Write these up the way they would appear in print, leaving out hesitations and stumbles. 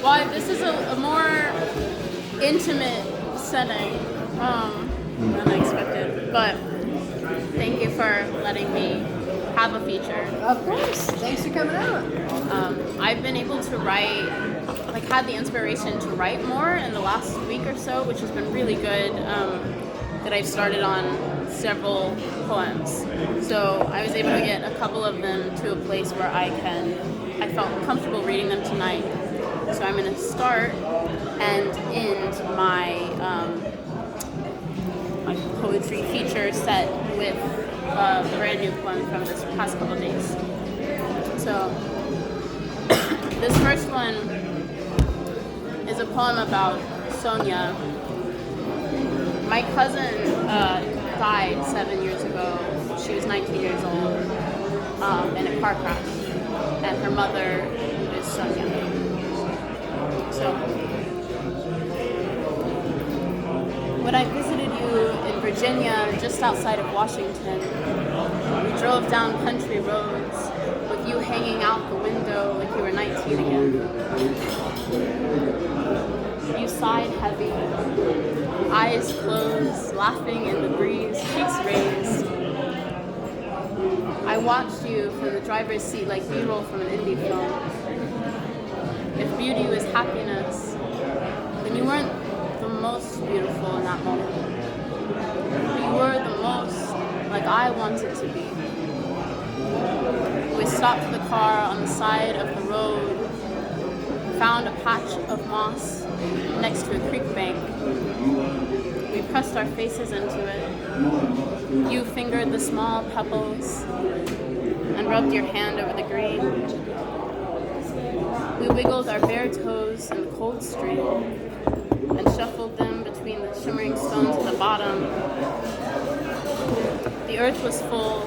Well, this is a more intimate setting than I expected, but thank you for letting me have a feature. Of course. Thanks for coming out. I've been able to write, had the inspiration to write more in the last week or so, which has been really good, that I've started on several poems. So I was able to get a couple of them to a place where I felt comfortable reading them tonight. So I'm going to start and end my poetry feature set with a brand new poem from this past couple days. So this first one is a poem about Sonia. My cousin died 7 years ago. She was 19 years old in a car crash, and her mother is Sonia. So, when I visited you in Virginia, just outside of Washington, we drove down country roads with you hanging out the window like you were 19 again. You sighed heavy, eyes closed, laughing in the breeze, cheeks raised. I watched you from the driver's seat like B-roll from an indie film. If beauty was happiness, then you weren't the most beautiful in that moment. But you were the most like I wanted to be. We stopped the car on the side of the road, found a patch of moss next to a creek bank. We pressed our faces into it. You fingered the small pebbles and rubbed your hand over the green. We wiggled our bare toes in the cold stream and shuffled them between the shimmering stones at the bottom. The earth was full,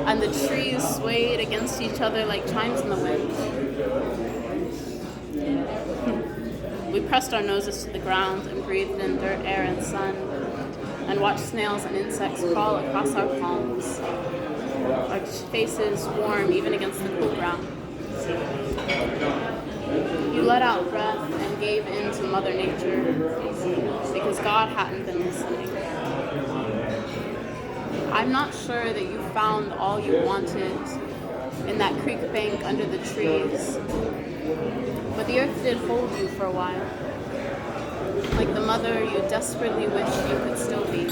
and the trees swayed against each other like chimes in the wind. We pressed our noses to the ground and breathed in dirt, air, and sun, and watched snails and insects crawl across our palms, our faces warm even against the cool ground. You let out breath and gave in to Mother Nature because God hadn't been listening. I'm not sure that you found all you wanted in that creek bank under the trees, but the earth did hold you for a while, like the mother you desperately wished you could still be.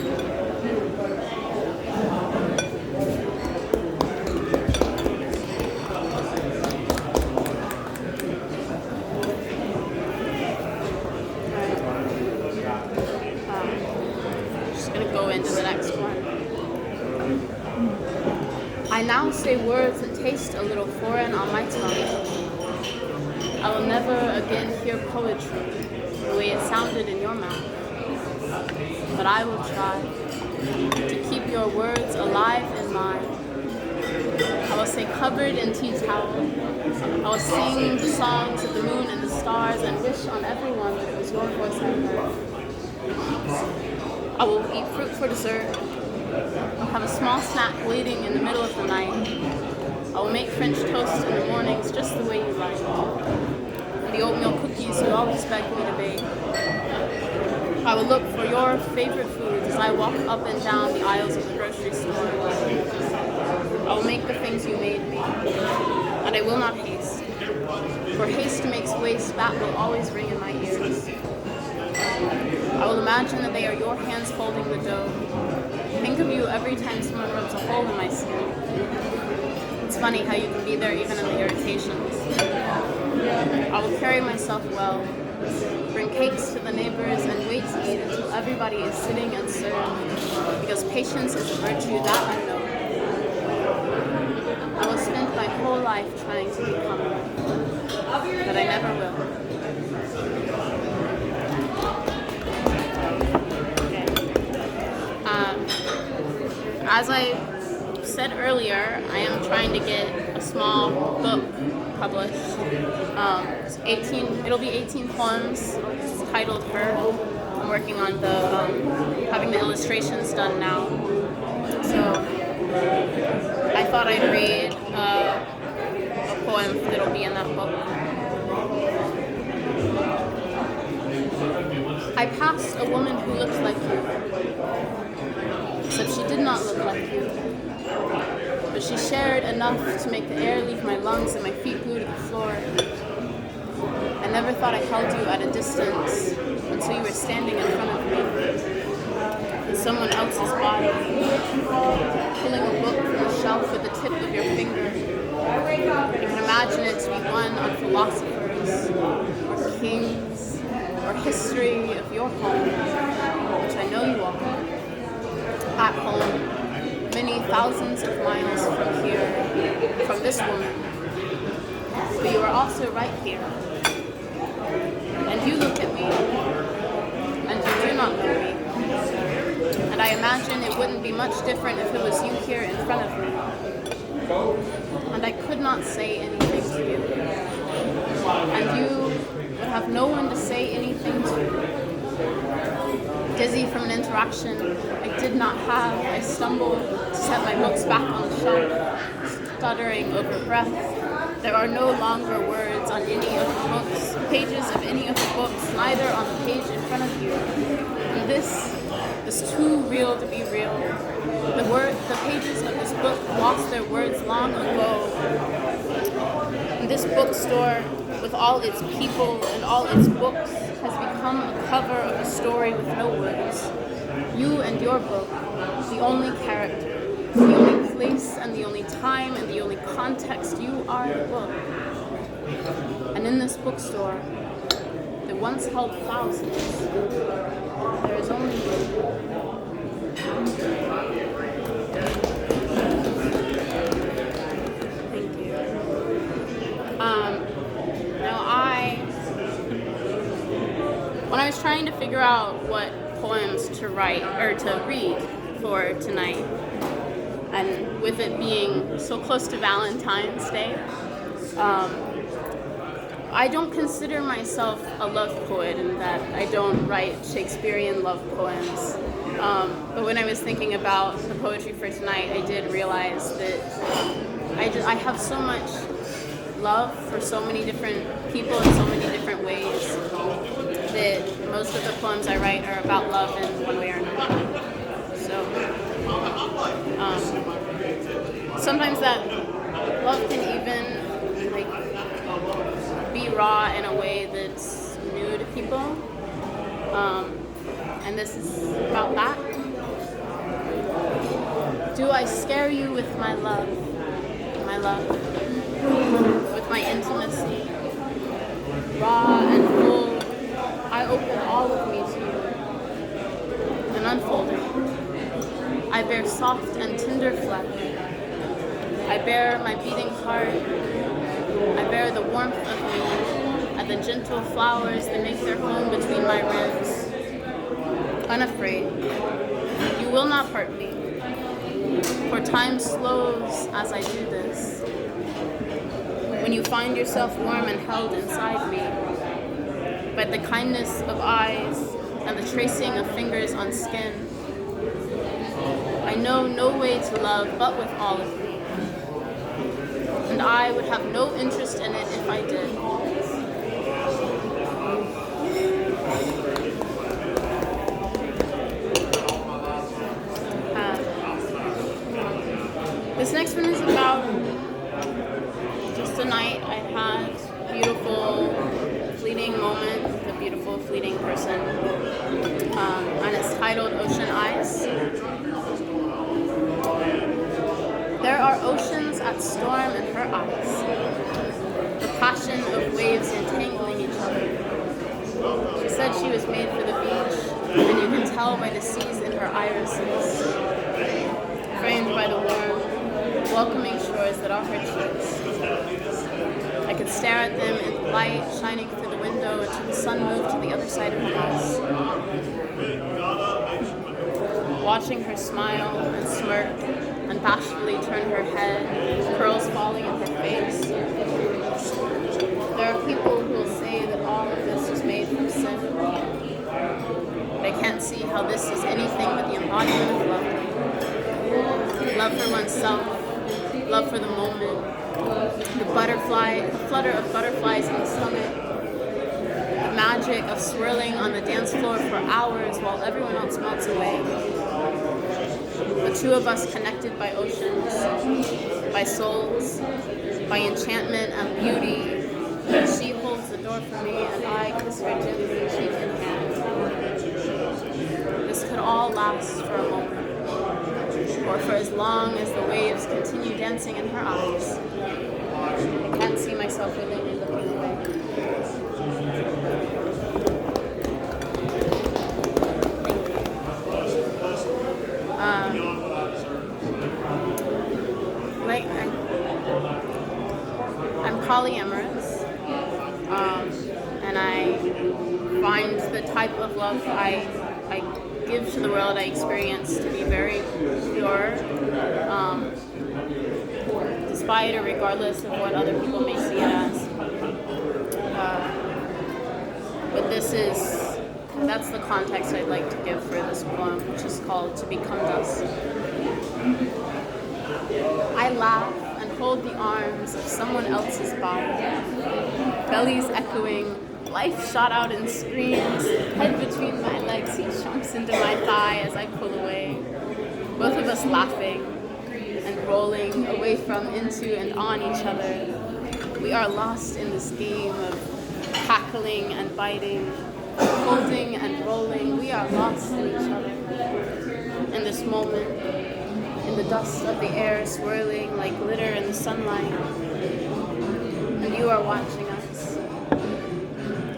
I now say words that taste a little foreign on my tongue. I will never again hear poetry the way it sounded in your mouth. But I will try to keep your words alive in mine. I will say covered in tea towel. I will sing the songs of the moon and the stars and wish on everyone that it was your voice I heard. I will eat fruit for dessert. I'll have a small snack waiting in the middle of the night. I will make French toast in the mornings just the way you like. And the oatmeal cookies you always beg me to bake. I will look for your favorite foods as I walk up and down the aisles of the grocery store. I will make the things you made me. And I will not haste. For haste makes waste, that will always ring in my ears. I will imagine that they are your hands holding the dough. Think of you every time someone rubs a hole in my skin. It's funny how you can be there even in the irritations. I will carry myself well, bring cakes to the neighbors, and wait to eat until everybody is sitting and served, because patience is a virtue that I know. I will spend my whole life trying to become one, but I never will. As I said earlier, I am trying to get a small book published. It'll be 18 poems. It's titled Her. I'm working on having the illustrations done now. So thought I'd read a poem that'll be in that book. I passed a woman who looked like you, except she did not look like you. But she shared enough to make the air leave my lungs and my feet glue to the floor. I never thought I held you at a distance until you were standing in front of me, in someone else's body, pulling a book from the shelf with the tip of your finger. You can imagine it to be one on philosophers, or kings, or history of your home, which I know you are. At home, many thousands of miles from here, from this woman. But you are also right here. And you look at me, and you do not know me. And I imagine it wouldn't be much different if it was you here in front of me. And I could not say anything to you. And you would have no one to say anything to. Dizzy from an interaction I did not have, I stumbled to set my books back on the shelf, stuttering over breath. There are no longer words on any of the books, pages of any of the books, neither on the page in front of you. And this is too real to be real. The pages of this book lost their words long ago. And this bookstore, with all its people and all its books, has become a cover of a story with no words. You and your book, the only character, the only place and the only time and the only context, you are the book. And in this bookstore, that once held thousands, there is only you. Thank you. Now when I was trying to figure out what poems to write or to read for tonight, and with it being so close to Valentine's Day, I don't consider myself a love poet in that I don't write Shakespearean love poems. But when I was thinking about the poetry for tonight, I did realize that I have so much love for so many different people in so many different ways that most of the poems I write are about love in one way or another. So sometimes that love can even be raw in a way that's new to people. And this is about that. Do I scare you with my love? My love. With my intimacy. Raw and full, I open all of me to you. And unfolding, I bear soft and tender flesh. I bear my beating heart. I bear the warmth of me and the gentle flowers that make their home between my ribs. Unafraid, you will not hurt me, for time slows as I do this. When you find yourself warm and held inside me, by the kindness of eyes and the tracing of fingers on skin, I know no way to love but with all of me, and I would have no interest in it if I did. This next one is about just a night I had, a beautiful, fleeting moment with a beautiful, fleeting person, and it's titled Ocean Eyes. There are oceans at storm in her eyes, the passion of waves entangling each other. She said she was made for the beach, and you can tell by the seas in her irises, framed by the warm, welcoming shores that are her cheeks. I could stare at them in the light shining through the window until the sun moved to the other side of the house. Watching her smile and smirk and bashfully turn her head, curls falling in her face. There are people who will say that all of this is made from sin. But I can't see how this is anything but the embodiment of love. Love for oneself, love for the moment, the flutter of butterflies in the stomach, the magic of swirling on the dance floor for hours while everyone else melts away. The two of us connected by oceans, by souls, by enchantment and beauty. She holds the door for me and I kiss her gently, cheek in hand. This could all last for a moment, or for as long as the waves continue dancing in her eyes. I can't see myself willingly looking away. I'm polyamorous, and I find the type of love I give to the world I experience to be very pure, despite or regardless of what other people may see it as. But that's the context I'd like to give for this poem, which is called To Become Dust. I laugh and hold the arms of someone else's body, bellies echoing, life shot out in screams, head between my legs, he chunks into my thigh as I pull away, both of us laughing and rolling away from, into, and on each other. We are lost in this game of cackling and biting, holding and rolling. We are lost in each other. In this moment, in the dust of the air swirling like glitter in the sunlight, and you are watching us.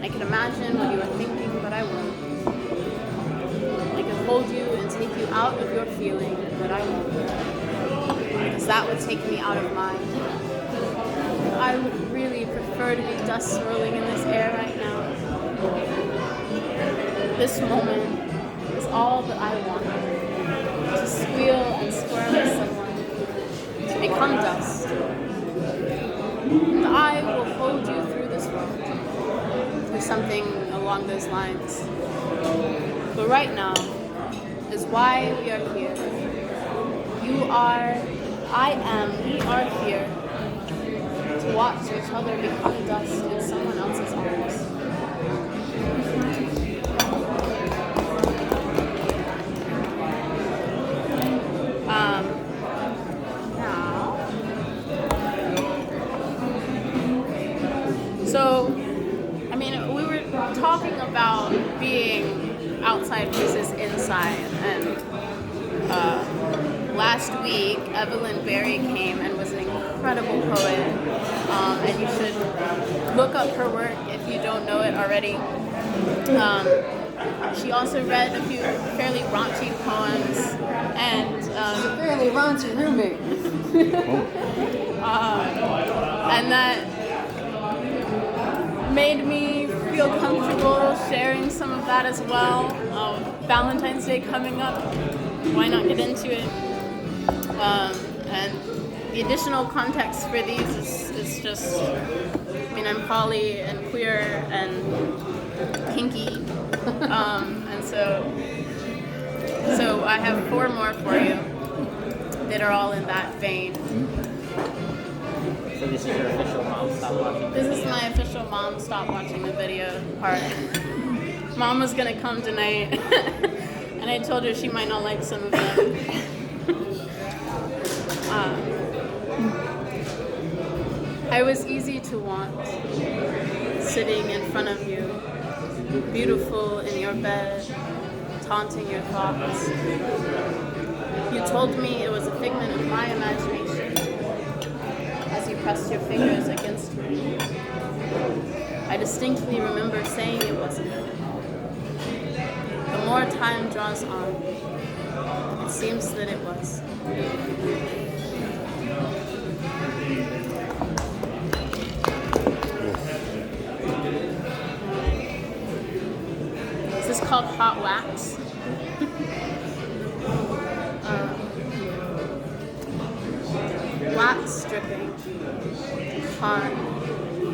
I can imagine what you are thinking, but I won't. I can hold you and take you out of your feeling, but I won't. Because that would take me out of mine. I would really prefer to be dust swirling in this air right now. This moment is all that I want. To squeal and squirm with someone. To become dust. And I will hold you through this world. Through something along those lines. But right now is why we are here. You are, I am, we are here to watch each other become dust in someone else's arms. So, I mean, we were talking about being outside versus inside, and last week, Evelyn Berry came and was an incredible poet, and you should look up her work if you don't know it already. She also read a few fairly raunchy poems, and fairly raunchy roommate. and that made me feel comfortable sharing some of that as well. Valentine's Day coming up, why not get into it? And the additional context for these is just, I mean, I'm poly and queer and kinky, and so I have 4 more for you that are all in that vein. So this is your official Mom Stop Watching the This video? is my official Mom Stop Watching the Video part. Mom was gonna come tonight, and I told her she might not like some of them. I was easy to want, sitting in front of you, beautiful in your bed, taunting your thoughts. You told me it was a figment of my imagination as you pressed your fingers against me. I distinctly remember saying it wasn't. The more time draws on, it seems that it was. This is called Hot Wax. Wax dripping, hot,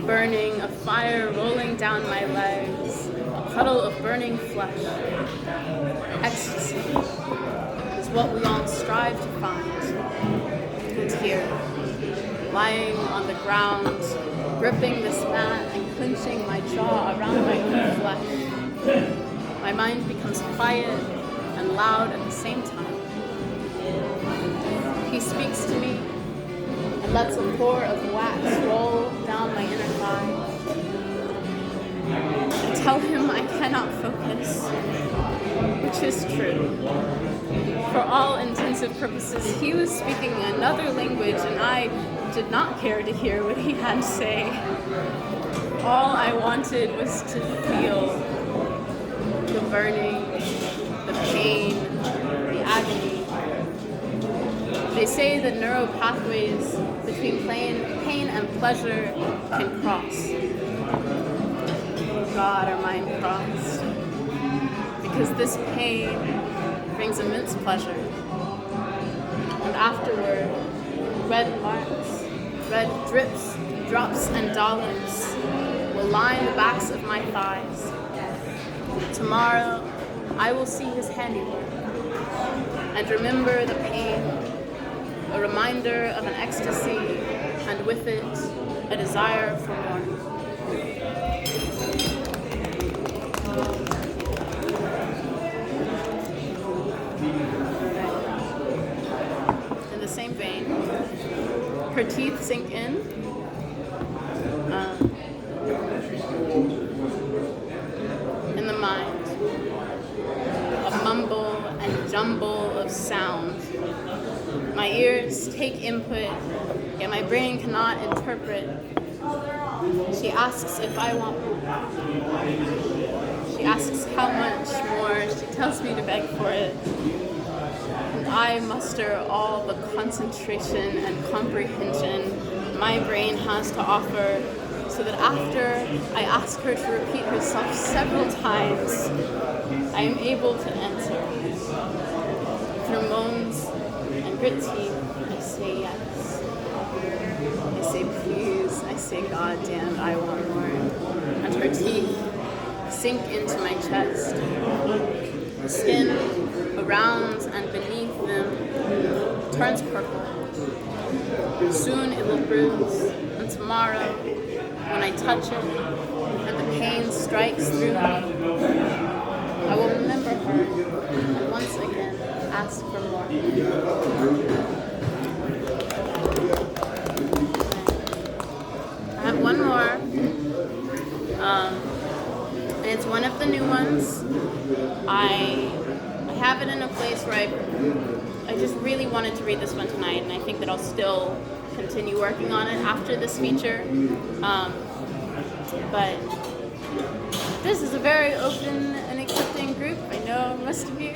burning, a fire rolling down my legs, a puddle of burning flesh. Ecstasy is what we all strive to find. And here, lying on the ground, gripping this mat and clenching my jaw around my own flesh. My mind becomes quiet and loud at the same time. He speaks to me and lets a pour of wax roll down my inner thigh. I tell him I cannot focus, which is true. For all intents and purposes, he was speaking another language and I did not care to hear what he had to say. All I wanted was to feel the burning, the pain, the agony. They say that neural pathways between pain and pleasure can cross. God, our mind crossed. Because this pain brings immense pleasure. And afterward, red marks, red drips, drops, and dollops will line the backs of my thighs. Tomorrow, I will see his handiwork and remember the pain, a reminder of an ecstasy, and with it, a desire for more. In the same vein, her teeth sink in. In the mind, a mumble and jumble of sound. My ears take input, yet my brain cannot interpret. She asks if I want more. She asks how much more. She tells me to beg for it. And I muster all the concentration and comprehension my brain has to offer, so that after I ask her to repeat herself several times, I am able to answer. Through moans and grit teeth, I say yes. I say please. I say God damn, I want more. And her teeth sink into my chest. The skin around and beneath them turns purple. Soon it will bruise, and tomorrow, when I touch it and the pain strikes through me, I will remember her and once again ask for more. I have one more, and it's one of the new ones. I have it in a place where I just really wanted to read this one tonight, and I think that I'll still continue working on it after this feature. But this is a very open and accepting group. I know most of you.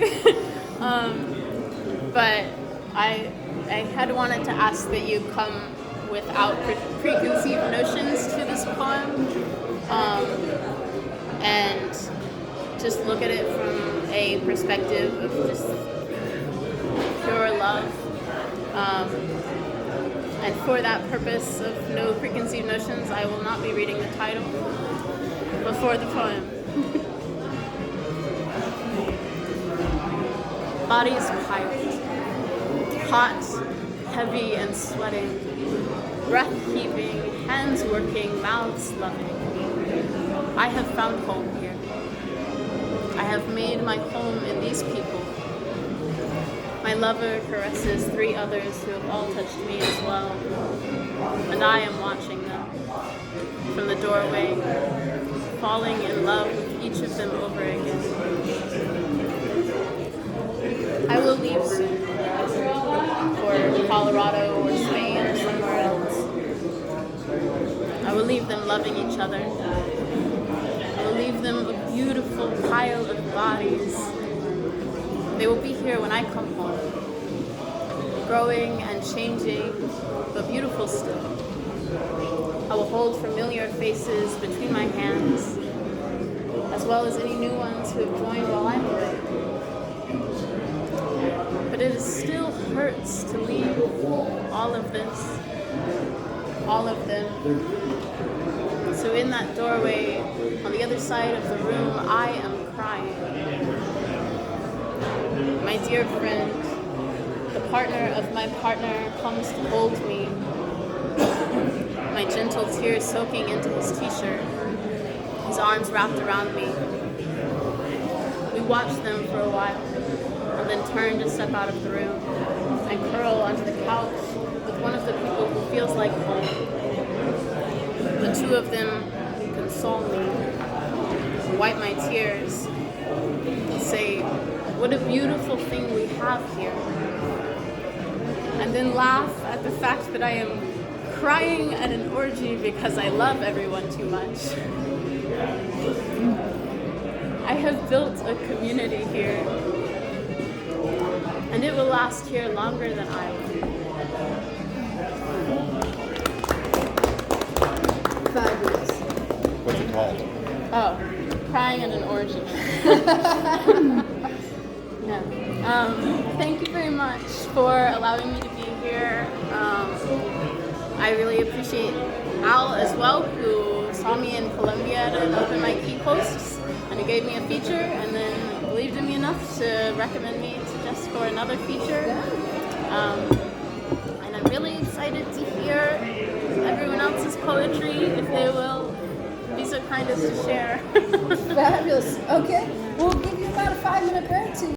But I had wanted to ask that you come without preconceived notions to this poem, and just look at it from a perspective of just pure love. And for that purpose of no preconceived notions, I will not be reading the title before the poem. Bodies piled, hot, heavy, and sweating, breath heaving, hands working, mouths loving. I have found home here. I have made my home in these people. My lover caresses 3 others who have all touched me as well, and I am watching them from the doorway, falling in love with each of them over again. I will leave soon for Colorado or Spain or somewhere else. I will leave them loving each other. I will leave them a beautiful pile of bodies. They will be here when I come home, growing and changing, but beautiful still. I will hold familiar faces between my hands, as well as any new ones who have joined while I'm away. But it still hurts to leave all of this, all of them. So in that doorway, on the other side of the room, I am crying. My dear friend, the partner of my partner, comes to hold me, my gentle tears soaking into his t-shirt, his arms wrapped around me. We watched them for a while, and then turned to step out of the room and curl onto the couch with one of the people who feels like home. The two of them console me, wipe my tears, and say, "What a beautiful thing we have here." And then laugh at the fact that I am crying at an orgy because I love everyone too much. I have built a community here, and it will last here longer than I will. Fabulous. What's it called? Oh, crying at an orgy. Yeah. Thank you very much for allowing me to be here. I really appreciate Al as well, who saw me in Colombia at an open mic Key Posts, and he gave me a feature, and then believed in me enough to recommend me to just for another feature. And I'm really excited to hear everyone else's poetry, if they will be so kind as to share. Fabulous. Okay, we'll give you about a 5-minute break to